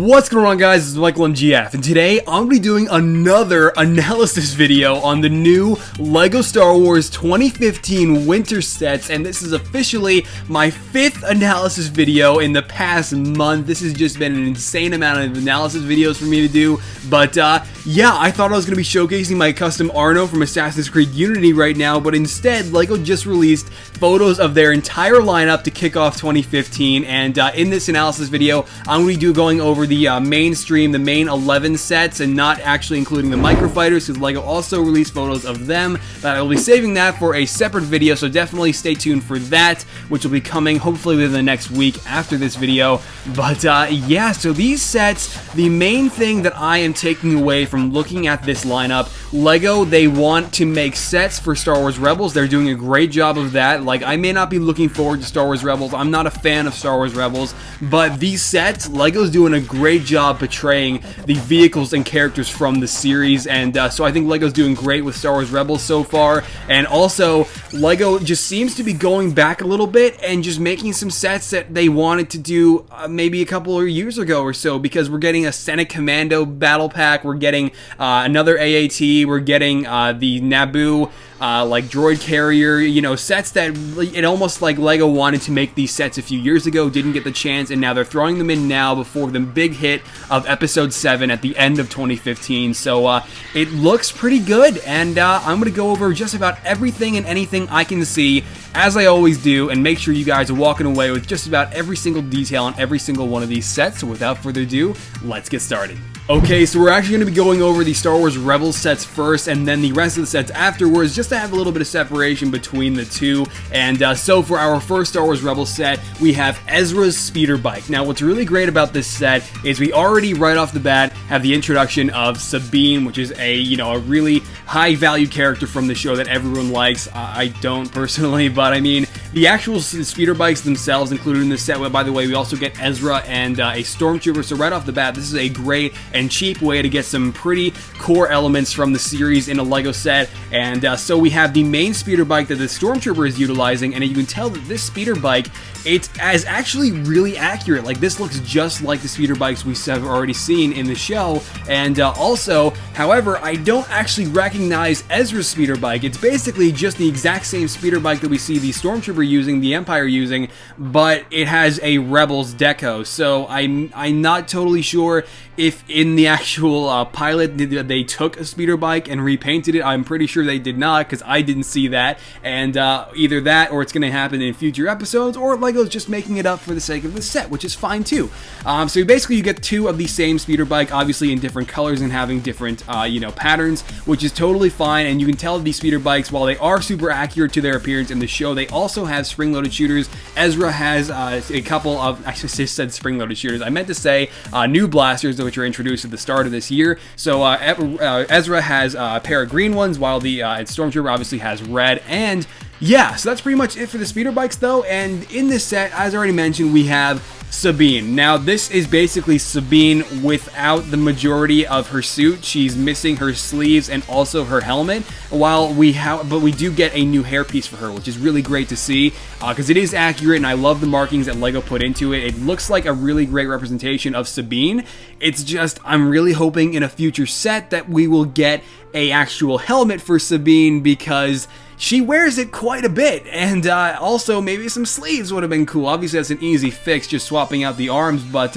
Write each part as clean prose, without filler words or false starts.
What's going on, guys? This is Michael MGF, and today I'm going to be doing another analysis video on the new LEGO Star Wars 2015 winter sets, and this is officially my 5th analysis video in the past month. This has just been an insane amount of analysis videos for me to do, but yeah, I thought I was going to be showcasing my custom Arno from Assassin's Creed Unity right now, but instead, LEGO just released photos of their entire lineup to kick off 2015, and in this analysis video, I'm going to be going over the mainstream, the main 11 sets, and not actually including the microfighters, because LEGO also released photos of them. But I will be saving that for a separate video, so definitely stay tuned for that, which will be coming hopefully within the next week after this video. But yeah, so these sets, the main thing that I am taking away from looking at this lineup, LEGO, they want to make sets for Star Wars Rebels. They're doing a great job of that. Like, I may not be looking forward to Star Wars Rebels. I'm not a fan of Star Wars Rebels, but these sets, LEGO's doing a great job portraying the vehicles and characters from the series, and so I think LEGO's doing great with Star Wars Rebels so far. And also, LEGO just seems to be going back a little bit and just making some sets that they wanted to do maybe a couple of years ago or so, because we're getting a Senate Commando battle pack, we're getting another AAT, we're getting the Naboo like droid carrier, you know, sets that it almost like LEGO wanted to make these sets a few years ago, didn't get the chance, and now they're throwing them in now before the big hit of Episode 7 at the end of 2015. So it looks pretty good, and I'm going to go over just about everything and anything I can see, as I always do, and make sure you guys are walking away with just about every single detail on every single one of these sets. So without further ado, let's get started. Okay, so we're actually going to be going over the Star Wars Rebels sets first, and then the rest of the sets afterwards, just to have a little bit of separation between the two. And so for our first Star Wars Rebels set, we have Ezra's speeder bike. Now, what's really great about this set is we already, right off the bat, have the introduction of Sabine, which is a, you know, a really high-value character from the show that everyone likes. I don't personally, but I mean, the actual speeder bikes themselves included in this set. By the way, we also get Ezra and a Stormtrooper, so right off the bat, this is a great and cheap way to get some pretty core elements from the series in a LEGO set. And so we have the main speeder bike that the Stormtrooper is utilizing, and you can tell that this speeder bike, it's actually really accurate. Like, this looks just like the speeder bikes we have already seen in the show. And also, however, I don't actually recognize Ezra's speeder bike. It's basically just the exact same speeder bike that we see the Stormtrooper using, the Empire using, but it has a Rebels deco. So I'm not totally sure if in the actual pilot they took a speeder bike and repainted it. I'm pretty sure they did not, because I didn't see that. And either that, or it's going to happen in future episodes, or LEGO's just making it up for the sake of the set, which is fine too. So basically you get two of the same speeder bike, obviously in different colors and having different you know, patterns, which is totally fine. And you can tell these speeder bikes, while they are super accurate to their appearance in the show, they also have spring-loaded shooters. Ezra has a couple of, I just said spring-loaded shooters, I meant to say new blasters, which were introduced at the start of this year. So Ezra has a pair of green ones, while the Stormtrooper obviously has red. And yeah, so that's pretty much it for the speeder bikes though. And in this set, as I already mentioned, we have Sabine. Now, this is basically Sabine without the majority of her suit. She's missing her sleeves and also her helmet, but we do get a new hairpiece for her, which is really great to see, because it is accurate, and I love the markings that LEGO put into it. It looks like a really great representation of Sabine. It's just, I'm really hoping in a future set that we will get a actual helmet for Sabine, because she wears it quite a bit, and also maybe some sleeves would have been cool. Obviously that's an easy fix, just swapping out the arms, but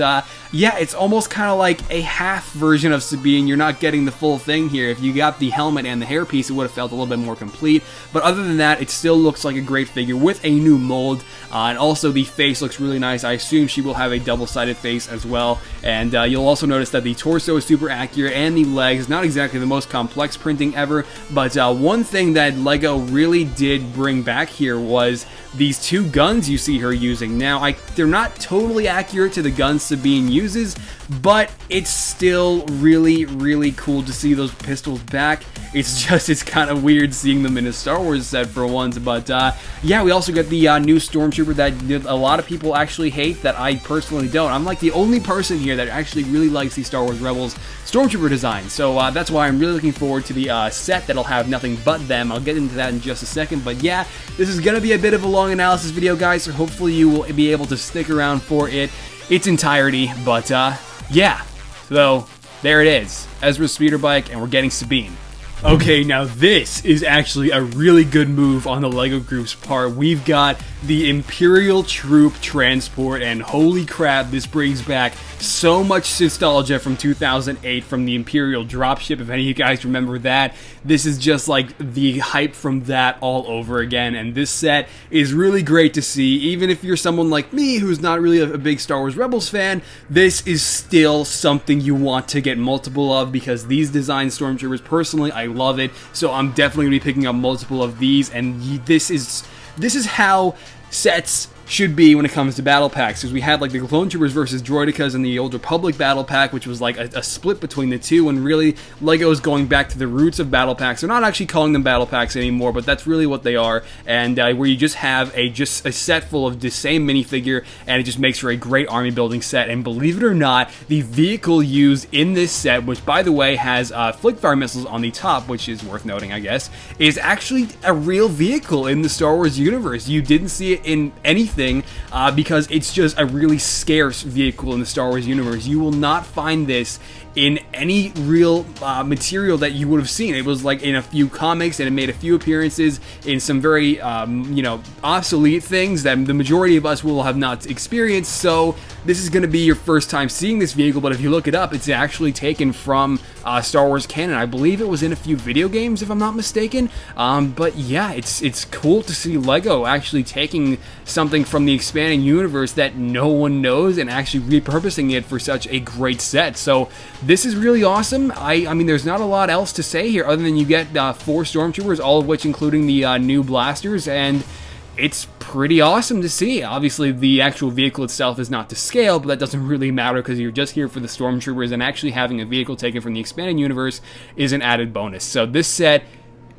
yeah, it's almost kind of like a half version of Sabine. You're not getting the full thing here. If you got the helmet and the hairpiece, it would have felt a little bit more complete, but other than that, it still looks like a great figure with a new mold, and also the face looks really nice. I assume she will have a double-sided face as well, and you'll also notice that the torso is super accurate, and the legs, not exactly the most complex printing ever, but one thing that LEGO really did bring back here was these two guns you see her using. Now, they're not totally accurate to the guns Sabine uses, but it's still really, really cool to see those pistols back. It's just, it's kind of weird seeing them in a Star Wars set for once, but yeah, we also get the new Stormtrooper that a lot of people actually hate, that I personally don't. I'm like the only person here that actually really likes the Star Wars Rebels Stormtrooper design, so that's why I'm really looking forward to the set that'll have nothing but them. I'll get into that in just a second, but yeah, this is going to be a bit of a long analysis video, guys, so hopefully you will be able to stick around for its entirety, but yeah, so there it is. Ezra's speeder bike, and we're getting Sabine. Okay, now this is actually a really good move on the LEGO Group's part. We've got the Imperial Troop Transport, and holy crap, this brings back so much nostalgia from 2008 from the Imperial dropship. If any of you guys remember that, this is just like the hype from that all over again, and this set is really great to see. Even if you're someone like me who's not really a big Star Wars Rebels fan, this is still something you want to get multiple of, because these design Stormtroopers, personally, I love it, so I'm definitely going to be picking up multiple of these, and this is how sets should be when it comes to battle packs, because we had like the Clone Troopers versus Droidekas in the Old Republic battle pack, which was like a split between the two, and really LEGO is going back to the roots of battle packs. They're not actually calling them battle packs anymore, but that's really what they are, and where you just have a set full of the same minifigure, and it just makes for a great army building set. And believe it or not, the vehicle used in this set, which by the way has flick fire missiles on the top, which is worth noting, I guess, is actually a real vehicle in the Star Wars universe. You didn't see it in anything, because it's just a really scarce vehicle in the Star Wars universe. You will not find this in any real material that you would have seen. It was like in a few comics, and it made a few appearances in some very, you know, obsolete things that the majority of us will have not experienced. So this is going to be your first time seeing this vehicle, but if you look it up, it's actually taken from Star Wars canon. I believe it was in a few video games, if I'm not mistaken. But yeah, it's cool to see LEGO actually taking something from the expanding universe that no one knows and actually repurposing it for such a great set. So this is really awesome. I mean, there's not a lot else to say here other than you get 4 Stormtroopers, all of which including the new blasters, and it's pretty awesome to see. Obviously, the actual vehicle itself is not to scale, but that doesn't really matter because you're just here for the Stormtroopers, and actually having a vehicle taken from the expanded universe is an added bonus. So this set,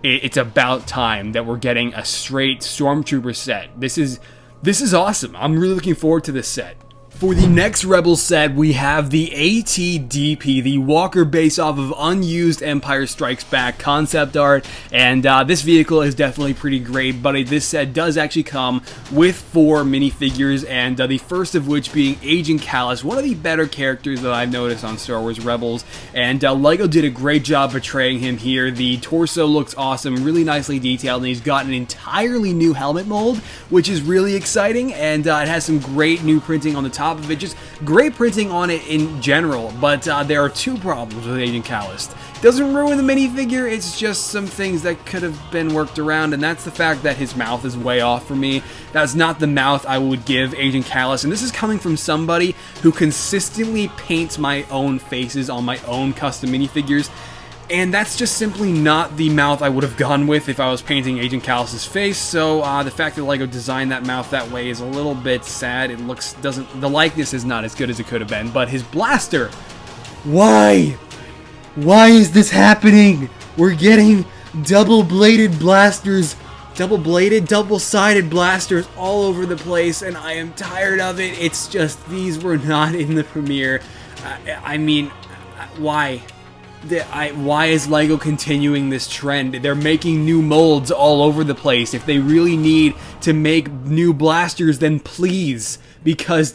it's about time that we're getting a straight Stormtrooper set. This is awesome. I'm really looking forward to this set. For the next Rebel set, we have the ATDP, the walker based off of unused Empire Strikes Back concept art, and this vehicle is definitely pretty great, but this set does actually come with 4 minifigures, and the first of which being Agent Kallus, one of the better characters that I've noticed on Star Wars Rebels, and LEGO did a great job portraying him here. The torso looks awesome, really nicely detailed, and he's got an entirely new helmet mold, which is really exciting, and it has some great new printing on the top of it, just great printing on it in general. But there are 2 problems with Agent Kallus. It doesn't ruin the minifigure, it's just some things that could have been worked around, and that's the fact that his mouth is way off for me. That's not the mouth I would give Agent Kallus, and this is coming from somebody who consistently paints my own faces on my own custom minifigures. And that's just simply not the mouth I would have gone with if I was painting Agent Kallus's face, so the fact that LEGO designed that mouth that way is a little bit sad. It the likeness is not as good as it could have been, but his blaster, why? Why is this happening? We're getting double-bladed blasters, double-sided blasters all over the place, and I am tired of it. It's just, these were not in the premiere. I mean, why? Why is LEGO continuing this trend? They're making new molds all over the place. If they really need to make new blasters, then please, because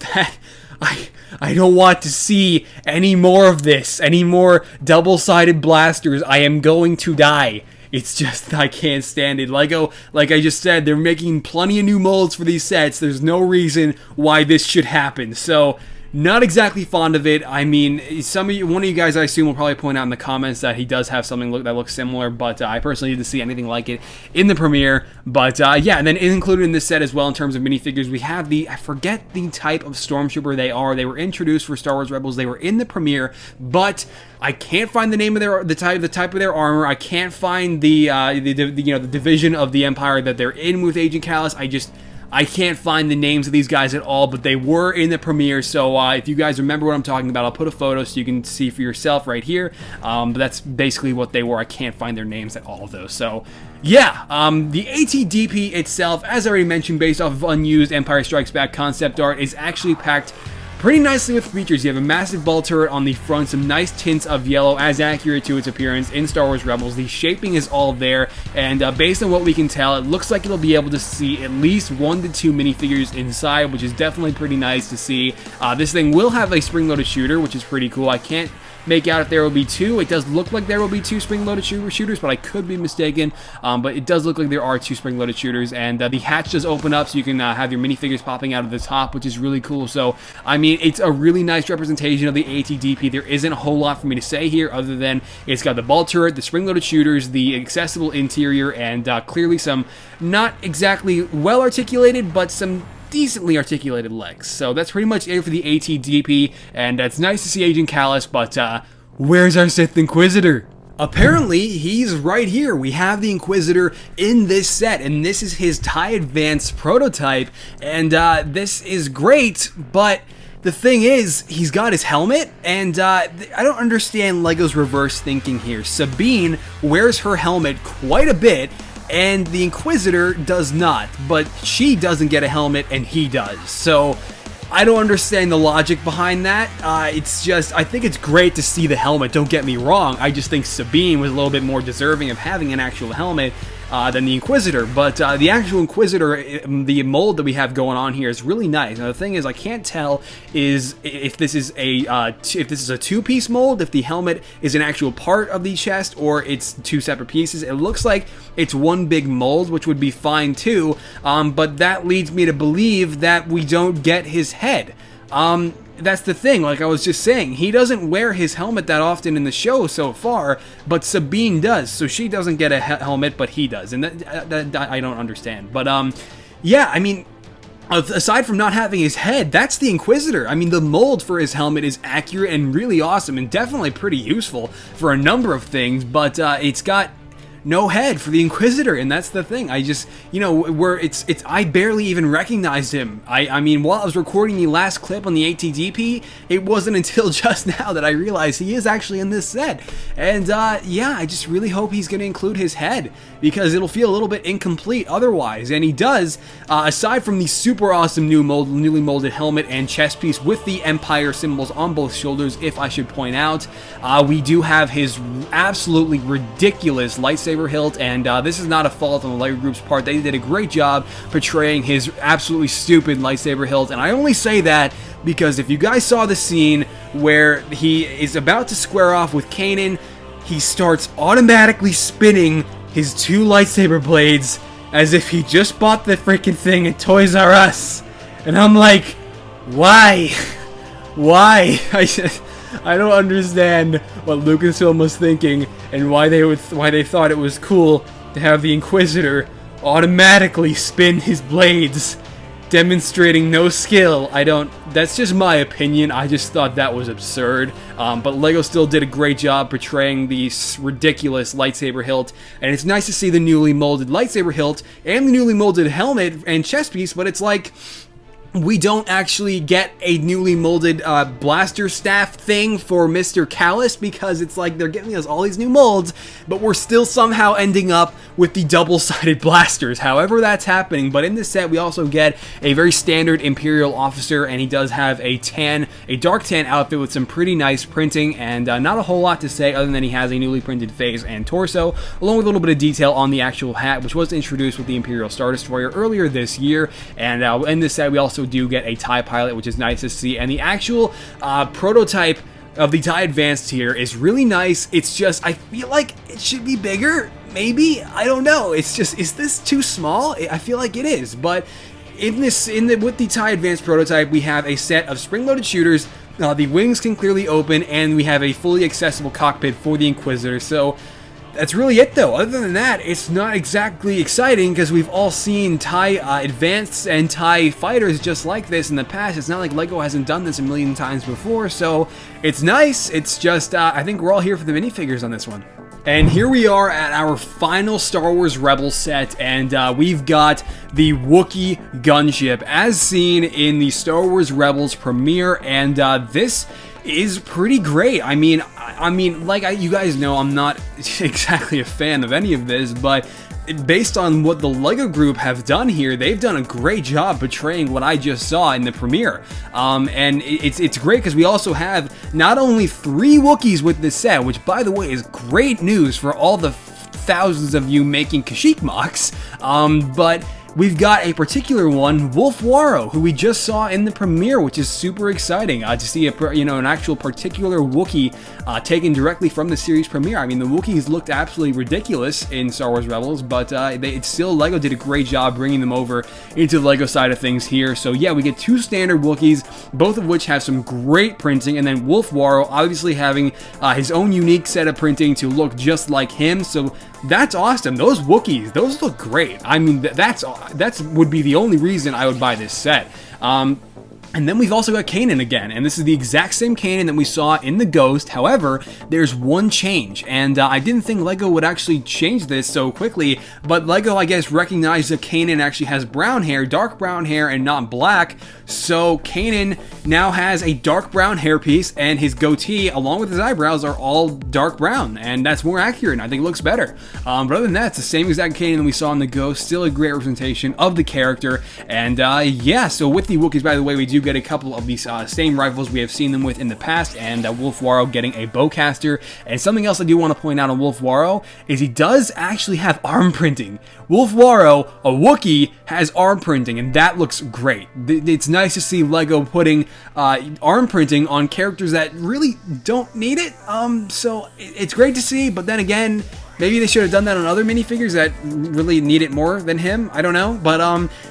I don't want to see any more of this, any more double-sided blasters. I am going to die. It's just, I can't stand it. LEGO, like I just said, they're making plenty of new molds for these sets. There's no reason why this should happen. So, not exactly fond of it. I mean, one of you guys I assume will probably point out in the comments that he does have something that looks similar, but I personally didn't see anything like it in the premiere. But yeah, and then included in this set as well in terms of minifigures, we have I forget the type of Stormtrooper they are. They were introduced for Star Wars Rebels. They were in the premiere, but I can't find the name of the type of their armor. I can't find the division of the Empire that they're in with Agent Kallus. I can't find the names of these guys at all, but they were in the premiere, so if you guys remember what I'm talking about, I'll put a photo so you can see for yourself right here, but that's basically what they were. I can't find their names at all, though, so yeah, the ATDP itself, as I already mentioned, based off of unused Empire Strikes Back concept art, is actually packed pretty nicely with features. You have a massive ball turret on the front, some nice tints of yellow, as accurate to its appearance in Star Wars Rebels. The shaping is all there, and based on what we can tell, it looks like it'll be able to see at least 1 to 2 minifigures inside, which is definitely pretty nice to see. This thing will have a spring-loaded shooter, which is pretty cool. I can't make out if there will be 2. It does look like there will be 2 spring-loaded shooters, but I could be mistaken. But it does look like there are 2 spring-loaded shooters, and the hatch does open up, so you can have your minifigures popping out of the top, which is really cool. So, I mean, it's a really nice representation of the ATDP. There isn't a whole lot for me to say here, other than it's got the ball turret, the spring-loaded shooters, the accessible interior, and clearly some not exactly well-articulated, but some decently articulated legs. So that's pretty much it for the ATDP, and it's nice to see Agent Kallus, but where's our Sith Inquisitor? Apparently, he's right here. We have the Inquisitor in this set, and this is his TIE Advanced prototype, and this is great, but the thing is, he's got his helmet, and I don't understand LEGO's reverse thinking here. Sabine wears her helmet quite a bit, and the Inquisitor does not, but she doesn't get a helmet and he does. So I don't understand the logic behind that. It's just, I think it's great to see the helmet, don't get me wrong. I just think Sabine was a little bit more deserving of having an actual helmet than the Inquisitor, but the actual Inquisitor, the mold that we have going on here is really nice. Now the thing is, I can't tell if this is a two-piece mold, if the helmet is an actual part of the chest, or it's 2 separate pieces. It looks like it's one big mold, which would be fine too, but that leads me to believe that we don't get his head. That's the thing, like I was just saying, he doesn't wear his helmet that often in the show so far, but Sabine does, so she doesn't get a helmet, but he does, and that I don't understand. But, yeah, I mean, aside from not having his head, that's the Inquisitor. I mean, the mold for his helmet is accurate and really awesome, and definitely pretty useful for a number of things, but it's got no head for the Inquisitor, and that's the thing. I just, you know, I barely even recognized him. I mean, while I was recording the last clip on the ATDP, it wasn't until just now that I realized he is actually in this set. And yeah, I just really hope he's going to include his head, because it'll feel a little bit incomplete otherwise. And he does, aside from the super awesome newly molded helmet and chest piece with the Empire symbols on both shoulders, if I should point out, we do have his absolutely ridiculous lightsaber hilt, and this is not a fault on the LEGO Group's part. They did a great job portraying his absolutely stupid lightsaber hilt, and I only say that because if you guys saw the scene where he is about to square off with Kanan, he starts automatically spinning his 2 lightsaber blades as if he just bought the freaking thing at Toys R Us, and I'm like, why? Why? I don't understand what Lucasfilm was thinking and why they thought it was cool to have the Inquisitor automatically spin his blades, demonstrating no skill. That's just my opinion. I just thought that was absurd. But LEGO still did a great job portraying the ridiculous lightsaber hilt, and it's nice to see the newly molded lightsaber hilt and the newly molded helmet and chest piece, but it's like, we don't actually get a newly molded blaster staff thing for Mr. Kallus, because it's like they're giving us all these new molds, but we're still somehow ending up with the double-sided blasters, however that's happening. But in this set, we also get a very standard Imperial officer, and he does have a dark tan outfit with some pretty nice printing, and not a whole lot to say other than he has a newly printed face and torso, along with a little bit of detail on the actual hat, which was introduced with the Imperial Star Destroyer earlier this year. And in this set, we also do get a TIE pilot, which is nice to see, and the actual prototype of the TIE Advanced here is really nice. It's just, I feel like it should be bigger, maybe? I don't know. It's just, is this too small? I feel like it is, but with the TIE Advanced prototype, we have a set of spring-loaded shooters, the wings can clearly open, and we have a fully accessible cockpit for the Inquisitor, so that's really it though. Other than that, it's not exactly exciting, because we've all seen TIE Advanced and TIE Fighters just like this in the past. It's not like LEGO hasn't done this a million times before, so it's nice. It's just, I think we're all here for the minifigures on this one. And here we are at our final Star Wars Rebels set, and we've got the Wookiee gunship as seen in the Star Wars Rebels premiere, and this is pretty great. I mean, I mean, you guys know, I'm not exactly a fan of any of this, but based on what the LEGO Group have done here, they've done a great job portraying what I just saw in the premiere. And it's great because we also have not only 3 Wookiees with this set, which by the way is great news for all the thousands of you making Kashyyyk mocks, but we've got a particular one, Wolfwaro, who we just saw in the premiere, which is super exciting to see an actual particular Wookiee taken directly from the series premiere. I mean, the Wookiees looked absolutely ridiculous in Star Wars Rebels, but LEGO did a great job bringing them over into the LEGO side of things here. So yeah, we get 2 standard Wookiees, both of which have some great printing, and then Wolfwaro obviously having his own unique set of printing to look just like him. So that's awesome. Those Wookiees, those look great. I mean, that would be the only reason I would buy this set. And then we've also got Kanan again, and this is the exact same Kanan that we saw in the Ghost. However, there's one change, and I didn't think LEGO would actually change this so quickly, but LEGO, I guess, recognized that Kanan actually has brown hair, dark brown hair, and not black, so Kanan now has a dark brown hairpiece, and his goatee, along with his eyebrows, are all dark brown, and that's more accurate, and I think it looks better. But other than that, it's the same exact Kanan that we saw in the Ghost, still a great representation of the character, and yeah, so with the Wookiees, by the way, we do get a couple of these same rifles we have seen them with in the past, and Wolfwaro getting a bowcaster. And something else I do want to point out on Wolfwaro is he does actually have arm printing. Wolfwaro, a Wookiee, has arm printing, and that looks great. It's nice to see LEGO putting arm printing on characters that really don't need it, so it's great to see, but then again, maybe they should have done that on other minifigures that really need it more than him. I don't know. But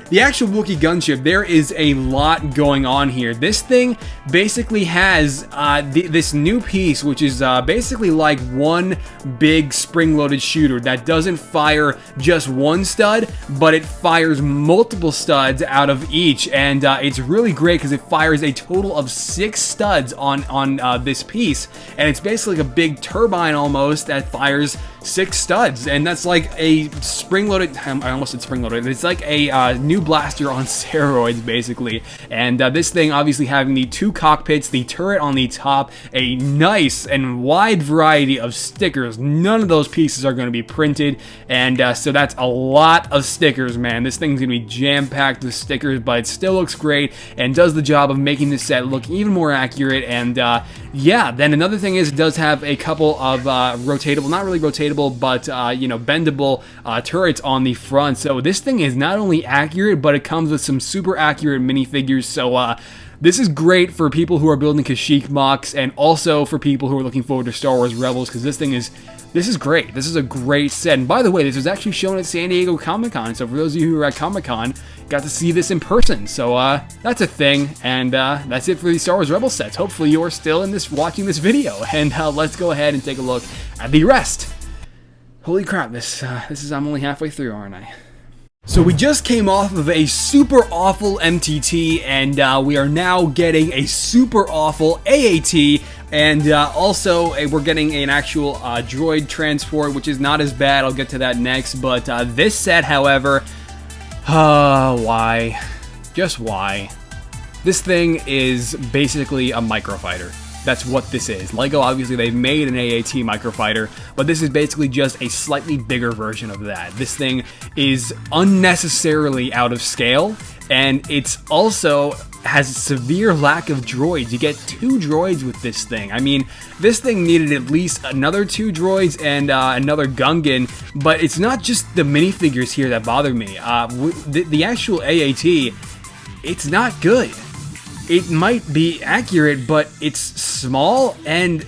the actual Wookiee gunship, there is a lot going on here. This thing basically has this new piece, which is basically like one big spring-loaded shooter that doesn't fire just one stud, but it fires multiple studs out of each. And it's really great because it fires a total of 6 studs on this piece. And it's basically like a big turbine almost that fires 6 studs, and that's like a spring-loaded, I almost said spring-loaded, it's like a new blaster on steroids, basically. And this thing obviously having the 2 cockpits, the turret on the top, a nice and wide variety of stickers. None of those pieces are going to be printed, and so that's a lot of stickers, man. This thing's going to be jam-packed with stickers, but it still looks great and does the job of making this set look even more accurate. And yeah, then another thing is it does have a couple of rotatable, not really rotatable, but bendable turrets on the front. So this thing is not only accurate, but it comes with some super accurate minifigures. So this is great for people who are building Kashyyyk mocks, and also for people who are looking forward to Star Wars Rebels, because this is great. This is a great set. And by the way, this was actually shown at San Diego Comic-Con. So for those of you who were at Comic-Con, got to see this in person. So that's a thing. And that's it for the Star Wars Rebels sets. Hopefully you're still in this watching this video. And let's go ahead and take a look at the rest. Holy crap, this is, I'm only halfway through, aren't I? So we just came off of a super awful MTT, and we are now getting a super awful AAT, and also we're getting an actual droid transport, which is not as bad. I'll get to that next, but this set, however, why? Just why? This thing is basically a microfighter. That's what this is. LEGO, obviously, they've made an AAT microfighter, but this is basically just a slightly bigger version of that. This thing is unnecessarily out of scale, and it's also has a severe lack of droids. You get 2 droids with this thing. I mean, this thing needed at least another 2 droids and another Gungan, but it's not just the minifigures here that bother me. The actual AAT, it's not good. It might be accurate, but it's small, and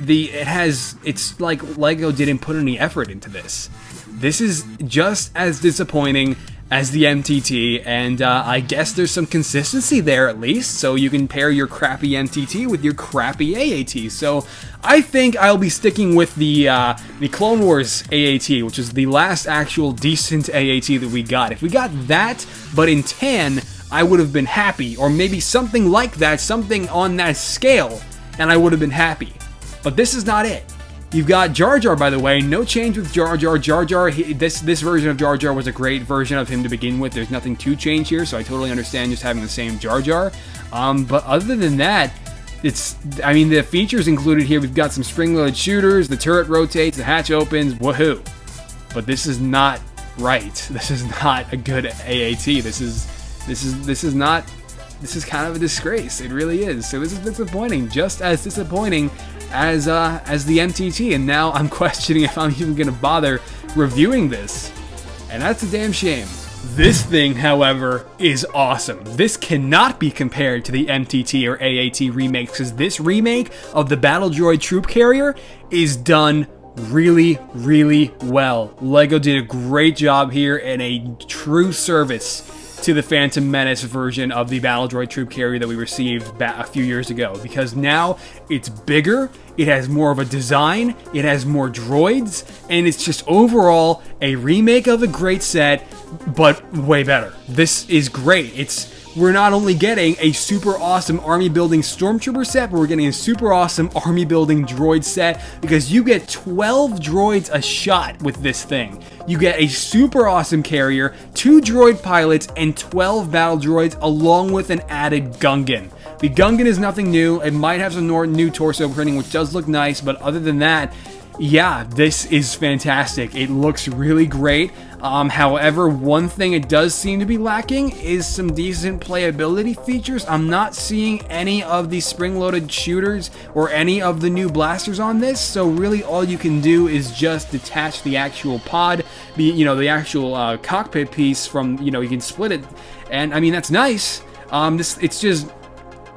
it's like LEGO didn't put any effort into this. This is just as disappointing as the MTT, and I guess there's some consistency there at least, so you can pair your crappy MTT with your crappy AAT. So I think I'll be sticking with the Clone Wars AAT, which is the last actual decent AAT that we got. If we got that, but in tan, I would have been happy, or maybe something like that, something on that scale, and I would have been happy. But this is not it. You've got Jar Jar, by the way. No change with Jar Jar. Jar Jar, this version of Jar Jar was a great version of him to begin with. There's nothing to change here, so I totally understand just having the same Jar Jar. But other than that, I mean, the features included here, we've got some spring-loaded shooters, the turret rotates, the hatch opens, woohoo. But this is not right. This is not a good AAT. This is kind of a disgrace. It really is. So this is disappointing, just as disappointing as the MTT. And now I'm questioning if I'm even gonna bother reviewing this. And that's a damn shame. This thing, however, is awesome. This cannot be compared to the MTT or AAT remakes, because this remake of the Battle Droid Troop Carrier is done really, really well. LEGO did a great job here and a true service to the Phantom Menace version of the Battle Droid Troop Carrier that we received a few years ago, because now it's bigger, it has more of a design, it has more droids, and it's just overall a remake of a great set, but way better. This is great. We're not only getting a super awesome army building stormtrooper set, but we're getting a super awesome army building droid set, because you get 12 droids a shot with this thing. You get a super awesome carrier, 2 droid pilots, and 12 battle droids, along with an added Gungan. The Gungan is nothing new. It might have some new torso printing, which does look nice, but other than that, yeah, this is fantastic. It looks really great. However, one thing it does seem to be lacking is some decent playability features. I'm not seeing any of the spring-loaded shooters or any of the new blasters on this, so really all you can do is just detach the actual pod, the actual cockpit piece from, you can split it, and I mean, that's nice.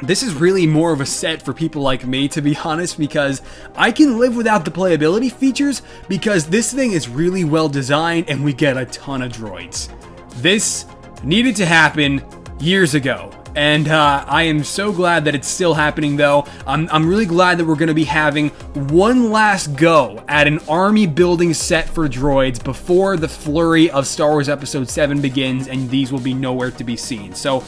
This is really more of a set for people like me, to be honest, because I can live without the playability features because this thing is really well designed and we get a ton of droids. This needed to happen years ago, and I am so glad that it's still happening, though. I'm really glad that we're going to be having one last go at an army building set for droids before the flurry of Star Wars Episode 7 begins, and these will be nowhere to be seen. So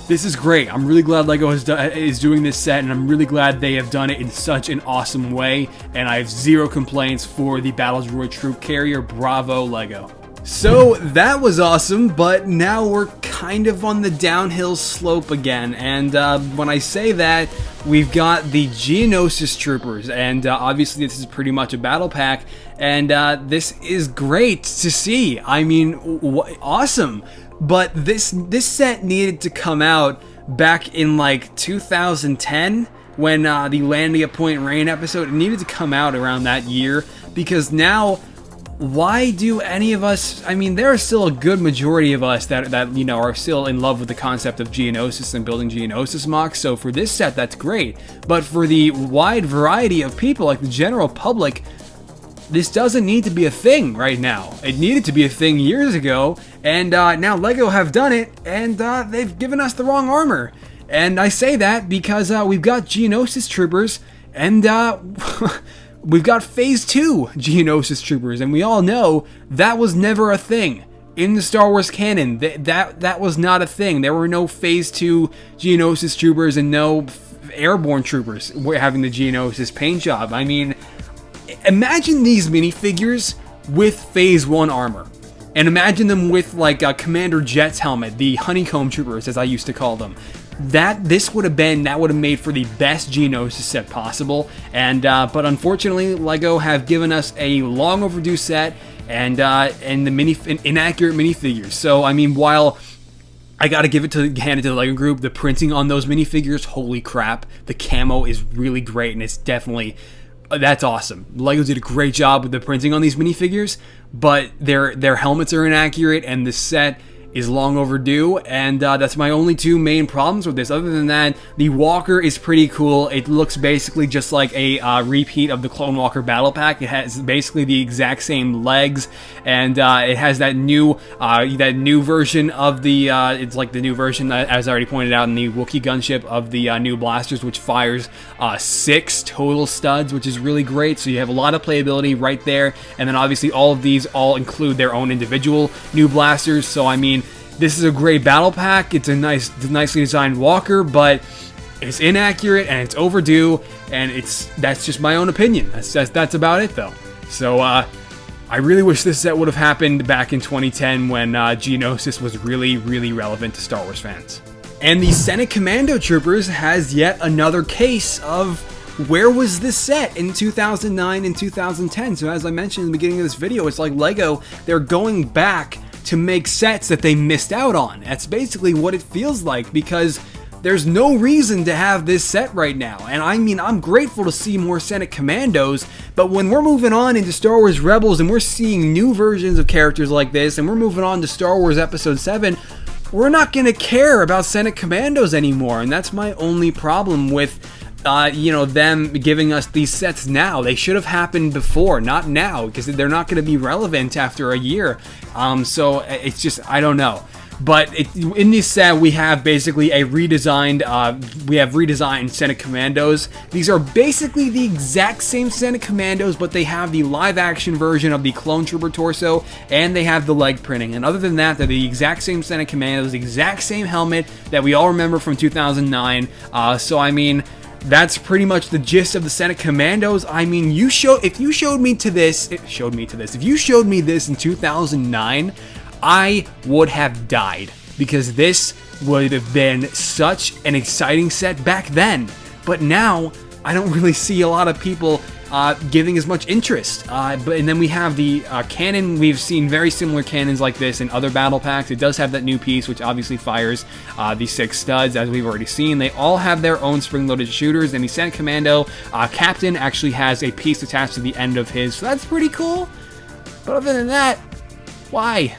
this is great. I'm really glad LEGO is doing this set, and I'm really glad they have done it in such an awesome way, and I have zero complaints for the Battle Droid Troop Carrier. Bravo, LEGO. So that was awesome, but now we're kind of on the downhill slope again, and when I say that, we've got the Geonosis Troopers, and obviously this is pretty much a battle pack, and this is great to see. I mean, awesome. But this set needed to come out back in like 2010 when the Landing at Point Rain episode, it needed to come out around that year, because now, why do any of us, I mean, there are still a good majority of us that are still in love with the concept of Geonosis and building Geonosis mocks, so for this set that's great, but for the wide variety of people, like the general public, this doesn't need to be a thing right now. It needed to be a thing years ago, and now LEGO have done it, and they've given us the wrong armor. And I say that because we've got Geonosis Troopers, and we've got Phase 2 Geonosis Troopers, and we all know that was never a thing. In the Star Wars canon, that was not a thing. There were no Phase 2 Geonosis Troopers and no Airborne Troopers having the Geonosis paint job. I mean, imagine these minifigures with Phase 1 armor. And imagine them with like a Commander Jet's helmet, the Honeycomb Troopers as I used to call them. That would have made for the best Geonosis set possible. And but unfortunately, LEGO have given us a long overdue set and the inaccurate minifigures. So I mean, while I gotta hand it to the LEGO group, the printing on those minifigures, holy crap, the camo is really great, and it's definitely, that's awesome. LEGO did a great job with the printing on these minifigures, but their helmets are inaccurate, and the set is long overdue, and that's my only two main problems with this. Other than that, the Walker is pretty cool. It looks basically just like a repeat of the Clone Walker Battle Pack. It has basically the exact same legs, and it has that new version of the, it's like the new version, as I already pointed out, in the Wookiee gunship of the new blasters, which fires 6 total studs, which is really great. So you have a lot of playability right there, and then obviously all of these all include their own individual new blasters. So I mean, this is a great battle pack. It's a nicely designed Walker, but it's inaccurate and it's overdue, and that's just my own opinion. That's about it, though. So I really wish this set would have happened back in 2010 when Geonosis was really, really relevant to Star Wars fans. And the Senate Commando Troopers has yet another case of where was this set in 2009 and 2010. So as I mentioned in the beginning of this video, it's like Lego, they're going back to make sets that they missed out on. That's basically what it feels like, because there's no reason to have this set right now. And I mean, I'm grateful to see more Senate Commandos, but when we're moving on into Star Wars Rebels and we're seeing new versions of characters like this, and we're moving on to Star Wars Episode 7, we're not going to care about Senate Commandos anymore. And that's my only problem with them giving us these sets now. They should have happened before, not now, because they're not going to be relevant after a year. So it's just, I don't know. But in this set, we have basically a redesigned, redesigned Senate Commandos. These are basically the exact same Senate Commandos, but they have the live-action version of the Clone Trooper torso, and they have the leg printing. And other than that, they're the exact same Senate Commandos, the exact same helmet that we all remember from 2009. So I mean, that's pretty much the gist of the Senate Commandos. I mean, if you showed me this in 2009, I would have died, because this would have been such an exciting set back then. But now, I don't really see a lot of people giving as much interest. And then we have the cannon. We've seen very similar cannons like this in other battle packs. It does have that new piece, which obviously fires the 6 studs, as we've already seen. They all have their own spring-loaded shooters, and the Senate Commando captain actually has a piece attached to the end of his, so that's pretty cool. But other than that, why?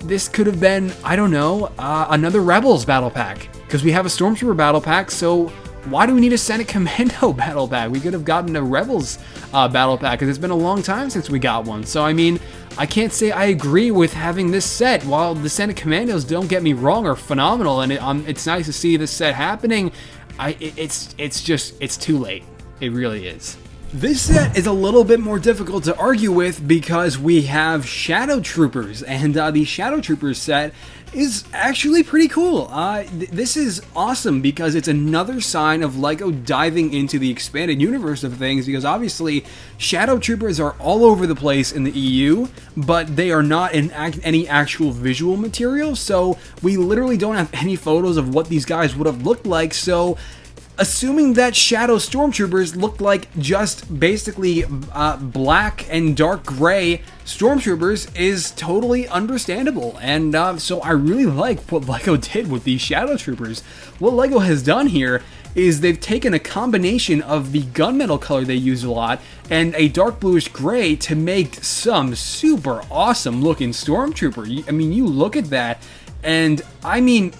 This could have been, I don't know, another Rebels battle pack, because we have a Stormtrooper battle pack, so why do we need a Senate Commando battle pack? We could have gotten a Rebels battle pack, because it's been a long time since we got one. So I mean, I can't say I agree with having this set. While the Senate Commandos, don't get me wrong, are phenomenal, and it's nice to see this set happening, it's too late. It really is. This set is a little bit more difficult to argue with, because we have Shadow Troopers, and the Shadow Troopers set is actually pretty cool. This is awesome, because it's another sign of Lego diving into the expanded universe of things, because obviously Shadow Troopers are all over the place in the EU, but they are not in any actual visual material, so we literally don't have any photos of what these guys would have looked like. So assuming that Shadow Stormtroopers looked like just basically black and dark gray Stormtroopers is totally understandable. And so I really like what Lego did with these Shadow Troopers. What Lego has done here is they've taken a combination of the gunmetal color they use a lot and a dark bluish gray to make some super awesome looking Stormtrooper. I mean, you look at that, and I mean,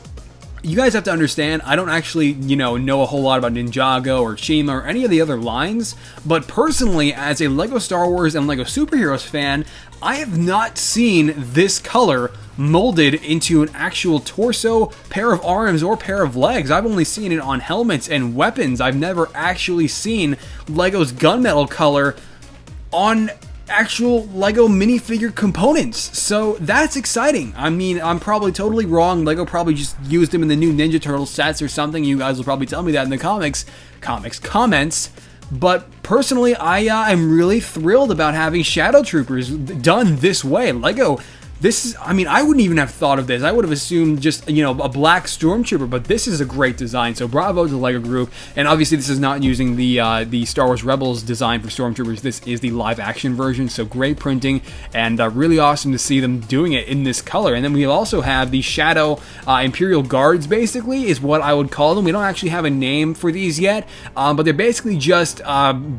you guys have to understand, I don't actually, know a whole lot about Ninjago or Shima or any of the other lines, but personally, as a Lego Star Wars and Lego Superheroes fan, I have not seen this color molded into an actual torso, pair of arms, or pair of legs. I've only seen it on helmets and weapons. I've never actually seen Lego's gunmetal color on actual Lego minifigure components, so that's exciting. I mean, I'm probably totally wrong. Lego probably just used them in the new Ninja Turtle sets or something. You guys will probably tell me that in the comments. But personally, I am really thrilled about having Shadow Troopers done this way. Lego, this is, I mean, I wouldn't even have thought of this. I would have assumed just, a black Stormtrooper, but this is a great design, so bravo to the Lego group. And obviously this is not using the Star Wars Rebels design for Stormtroopers. This is the live-action version, so great printing, and really awesome to see them doing it in this color. And then we also have the Shadow Imperial Guards, basically, is what I would call them. We don't actually have a name for these yet, but they're basically just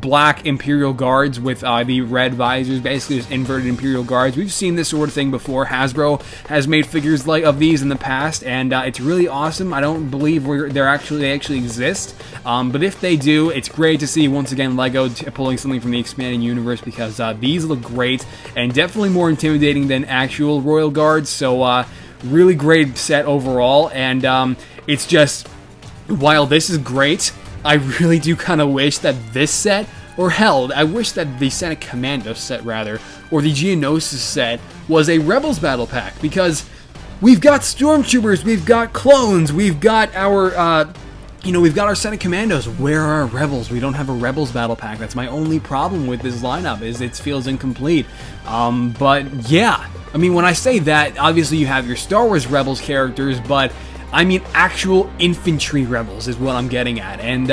black Imperial Guards with the red visors, basically just inverted Imperial Guards. We've seen this sort of thing before. Hasbro has made figures of these in the past, and it's really awesome. I don't believe they actually exist, but if they do, it's great to see once again Lego pulling something from the expanded universe, because these look great and definitely more intimidating than actual Royal Guards. So really great set overall, and it's just, while this is great, I really do kind of wish that this set, or hell, I wish that the Senate Commando set, rather, or the Geonosis set, was a Rebels battle pack, because we've got Stormtroopers, we've got clones, we've got our, we've got our Senate Commandos. Where are our Rebels? We don't have a Rebels battle pack. That's my only problem with this lineup, is it feels incomplete. But yeah, I mean, when I say that, obviously you have your Star Wars Rebels characters, but I mean actual infantry rebels is what I'm getting at. And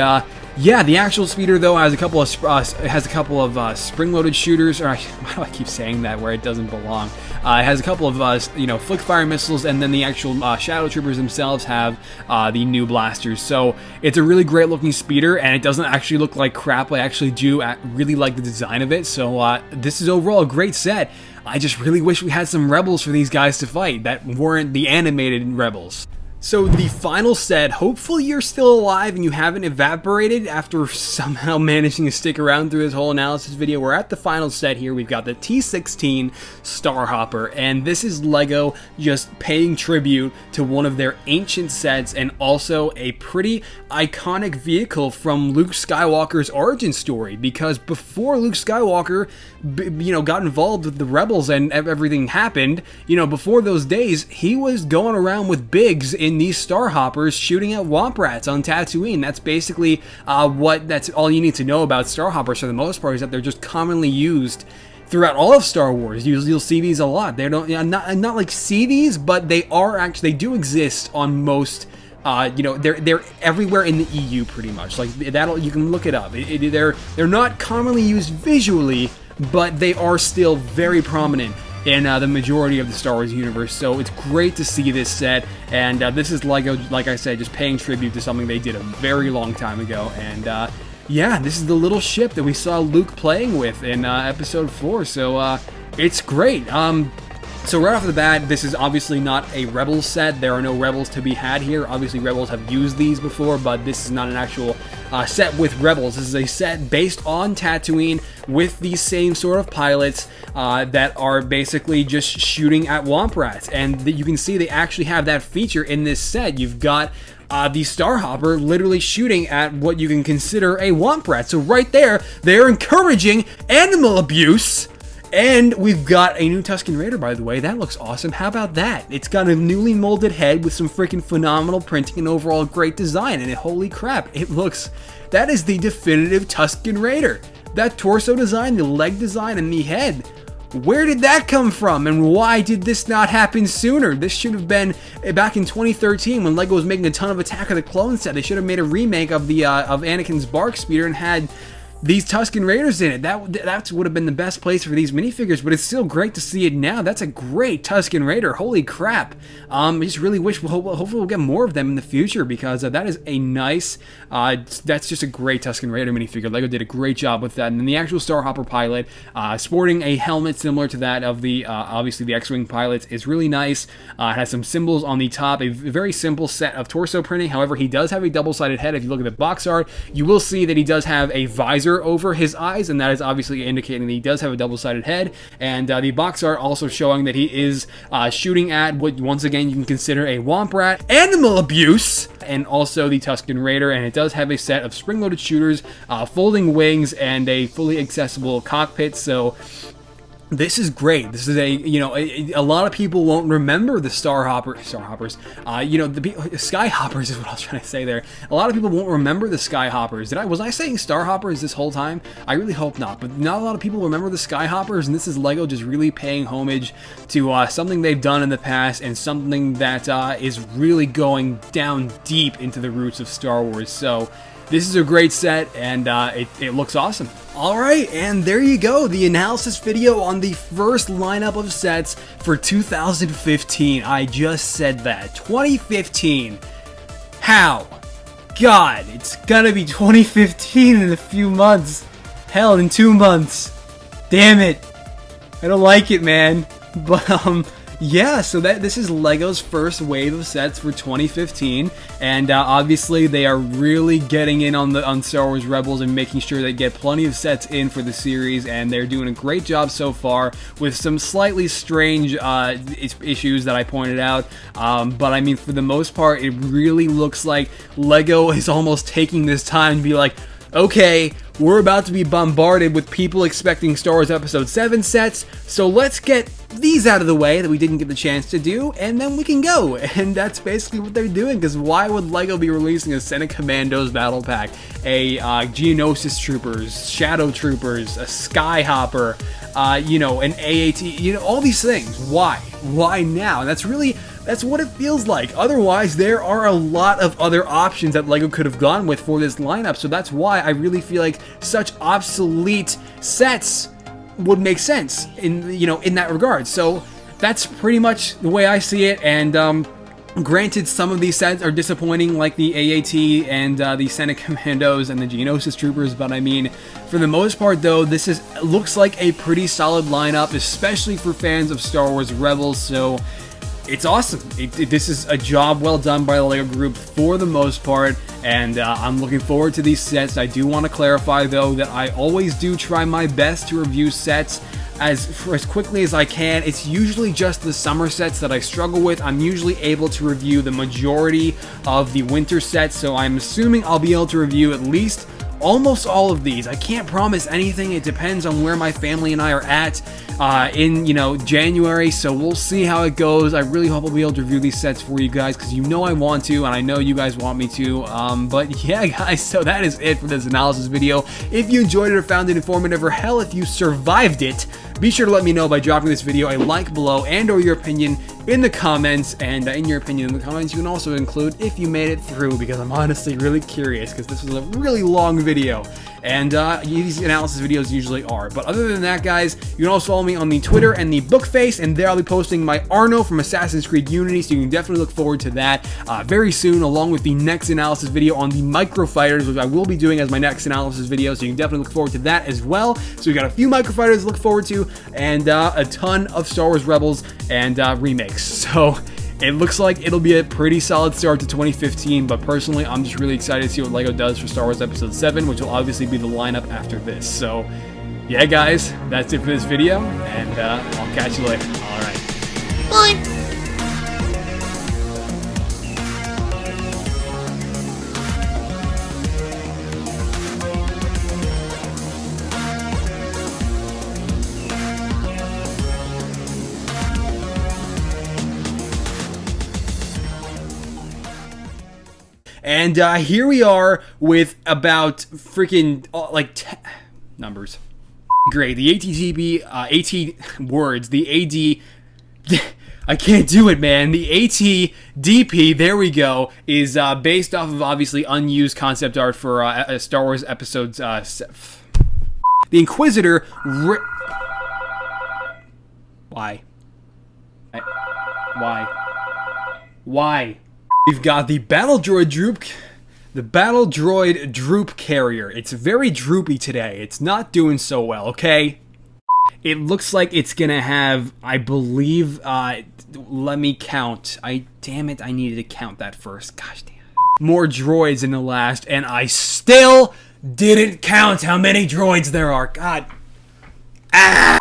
yeah, the actual speeder though has a couple of spring-loaded shooters. Or why do I keep saying that where it doesn't belong? It has a couple of you know, flick-fire missiles, and then the actual shadow troopers themselves have the new blasters. So it's a really great-looking speeder, and it doesn't actually look like crap. I actually do really like the design of it. So this is overall a great set. I just really wish we had some rebels for these guys to fight that weren't the animated rebels. So the final set, hopefully you're still alive and you haven't evaporated after somehow managing to stick around through this whole analysis video. We're at the final set here. We've got the T16 Starhopper, and this is LEGO just paying tribute to one of their ancient sets and also a pretty iconic vehicle from Luke Skywalker's origin story, because before Luke Skywalker you know, got involved with the rebels and everything happened, you know, before those days, he was going around with Biggs in these Starhoppers shooting at Womp Rats on Tatooine. That's basically that's all you need to know about Starhoppers for the most part, is that they're just commonly used throughout all of Star Wars. You'll see these a lot. They don't, not like see these, but they do exist on most. You know, they're everywhere in the EU pretty much. Like you can look it up. They're not commonly used visually, but they are still very prominent in the majority of the Star Wars universe. So it's great to see this set, and this is LEGO, like I said, just paying tribute to something they did a very long time ago. And yeah, this is the little ship that we saw Luke playing with in Episode 4. So it's great. So right off the bat, this is obviously not a Rebels set. There are no Rebels to be had here. Obviously, Rebels have used these before, but this is not an actual set with Rebels. This is a set based on Tatooine with these same sort of pilots that are basically just shooting at Womp Rats. And you can see they actually have that feature in this set. You've got the Starhopper literally shooting at what you can consider a Womp Rat. So right there, they're encouraging animal abuse. And we've got a new Tusken Raider, by the way. That looks awesome. How about that? It's got a newly molded head with some freaking phenomenal printing and overall great design. And holy crap, that is the definitive Tusken Raider. That torso design, the leg design, and the head. Where did that come from, and why did this not happen sooner? This should have been back in 2013 when LEGO was making a ton of Attack of the Clones set. They should have made a remake of the of Anakin's Bark Speeder and had these Tusken Raiders in it. That would have been the best place for these minifigures, but it's still great to see it now. That's a great Tusken Raider. Holy crap. I just really wish, hopefully we'll get more of them in the future, because that is a nice, that's just a great Tusken Raider minifigure. LEGO did a great job with that. And then the actual Starhopper pilot, sporting a helmet similar to that of the, obviously the X-Wing pilots, is really nice. It has some symbols on the top, a very simple set of torso printing. However, he does have a double-sided head. If you look at the box art, you will see that he does have a visor over his eyes, and that is obviously indicating that he does have a double-sided head. And the box art also showing that he is shooting at what, once again, you can consider a Womp Rat. Animal abuse! And also the Tusken Raider, and it does have a set of spring-loaded shooters, folding wings, and a fully accessible cockpit. So this is great. This is a lot of people won't remember the Starhoppers, the Skyhoppers is what I was trying to say there. A lot of people won't remember the Skyhoppers. Was I saying Starhoppers this whole time? I really hope not, but not a lot of people remember the Skyhoppers, and this is LEGO just really paying homage to something they've done in the past, and something that is really going down deep into the roots of Star Wars. So this is a great set, and it looks awesome. Alright, and there you go, the analysis video on the first lineup of sets for 2015. I just said that. 2015. How? God, it's gonna be 2015 in a few months. Hell, in 2 months. Damn it. I don't like it, man. But, yeah, so this is LEGO's first wave of sets for 2015, and obviously they are really getting in on Star Wars Rebels and making sure they get plenty of sets in for the series, and they're doing a great job so far with some slightly strange issues that I pointed out, but I mean, for the most part, it really looks like LEGO is almost taking this time to be like, okay, we're about to be bombarded with people expecting Star Wars Episode 7 sets, so let's get these out of the way that we didn't get the chance to do, and then we can go. And that's basically what they're doing, because why would LEGO be releasing a Senate Commandos battle pack, a Geonosis Troopers, Shadow Troopers, a Skyhopper, an AAT, all these things? Why? Why now? And that's really That's what it feels like. Otherwise, there are a lot of other options that LEGO could have gone with for this lineup, so that's why I really feel like such obsolete sets would make sense in that regard. So that's pretty much the way I see it, and granted, some of these sets are disappointing, like the AAT and the Senate Commandos and the Geonosis Troopers, but I mean, for the most part though, this looks like a pretty solid lineup, especially for fans of Star Wars Rebels, so it's awesome. This is a job well done by the LEGO Group for the most part, and I'm looking forward to these sets. I do want to clarify though that I always do try my best to review sets as quickly as I can. It's usually just the summer sets that I struggle with. I'm usually able to review the majority of the winter sets, so I'm assuming I'll be able to review at least almost all of these. I can't promise anything. It depends on where my family and I are at in January, so we'll see how it goes. I really hope I'll be able to review these sets for you guys, because I want to, and I know you guys want me to. But yeah, guys, so that is it for this analysis video. If you enjoyed it or found it informative, or hell, if you survived it, be sure to let me know by dropping this video a like below and or your opinion in the comments. And in your opinion in the comments, you can also include if you made it through, because I'm honestly really curious, because this was a really long video, and these analysis videos usually are. But other than that, guys, you can also follow me on the Twitter and the Bookface, and there I'll be posting my Arno from Assassin's Creed Unity, so you can definitely look forward to that very soon, along with the next analysis video on the Microfighters, which I will be doing as my next analysis video, so you can definitely look forward to that as well. So we got a few Microfighters to look forward to, and a ton of Star Wars Rebels and remakes. So it looks like it'll be a pretty solid start to 2015, but personally, I'm just really excited to see what LEGO does for Star Wars Episode 7, which will obviously be the lineup after this. So yeah, guys, that's it for this video, and I'll catch you later. Alright. Bye! And here we are with about freaking numbers. Great, the ATGB, AT words, the AD, I can't do it, man. The ATDP, there we go, is based off of obviously unused concept art for Star Wars episodes. The Inquisitor. Why? Why? We've got the Battle Droid Droop Carrier. It's very droopy today. It's not doing so well, okay? It looks like it's gonna have, I believe, let me count. Damn it, I needed to count that first. Gosh damn. More droids in the last, and I still didn't count how many droids there are. God. Ah!